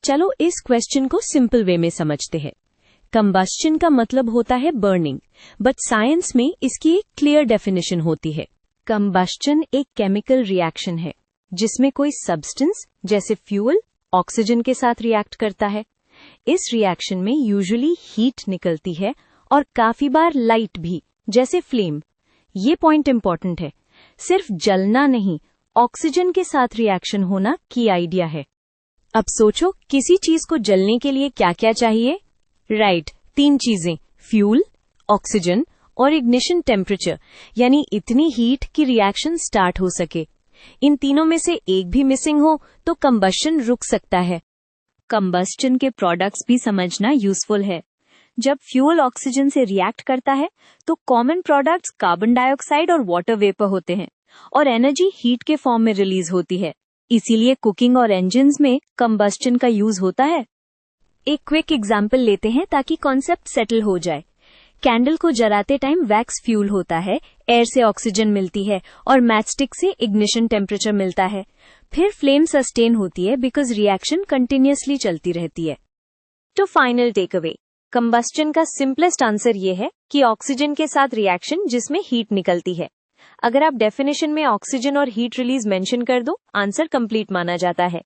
चलो इस क्वेश्चन को सिंपल वे में समझते हैं। कंबस्शन का मतलब होता है बर्निंग, बट साइंस में इसकी एक क्लियर डेफिनेशन होती है। कंबस्शन एक केमिकल रिएक्शन है जिसमें कोई सब्सटेंस जैसे फ्यूल ऑक्सीजन के साथ रिएक्ट करता है। इस रिएक्शन में यूजुअली हीट निकलती है और काफी बार लाइट भी, जैसे फ्लेम। ये पॉइंट इंपॉर्टेंट है, सिर्फ जलना नहीं, ऑक्सीजन के साथ रिएक्शन होना की आइडिया है। अब सोचो किसी चीज को जलने के लिए क्या क्या चाहिए? राइट, 3 चीजें, फ्यूल, ऑक्सीजन और इग्निशन टेम्परेचर, यानी इतनी हीट कि रिएक्शन स्टार्ट हो सके। इन तीनों में से एक भी मिसिंग हो तो कंबस्शन रुक सकता है। कंबस्शन के प्रोडक्ट्स भी समझना यूजफुल है। जब फ्यूल ऑक्सीजन से रिएक्ट करता है तो कॉमन प्रोडक्ट्स कार्बन डाइऑक्साइड और वाटर वेपर होते हैं और एनर्जी हीट के फॉर्म में रिलीज होती है। इसीलिए कुकिंग और इंजन्स में कंबस्शन का यूज होता है। एक क्विक एग्जांपल लेते हैं ताकि कॉन्सेप्ट सेटल हो जाए। कैंडल को जलाते टाइम वैक्स फ्यूल होता है, एयर से ऑक्सीजन मिलती है और मैचस्टिक से इग्निशन टेम्परेचर मिलता है। फिर फ्लेम सस्टेन होती है बिकॉज रिएक्शन कंटिन्यूअसली चलती रहती है। तो फाइनल टेक अवे, कंबस्शन का सिंपलेस्ट आंसर ये है कि ऑक्सीजन के साथ रिएक्शन जिसमें हीट निकलती है। अगर आप डेफिनेशन में ऑक्सीजन और हीट रिलीज मेंशन कर दो, आंसर कंप्लीट माना जाता है।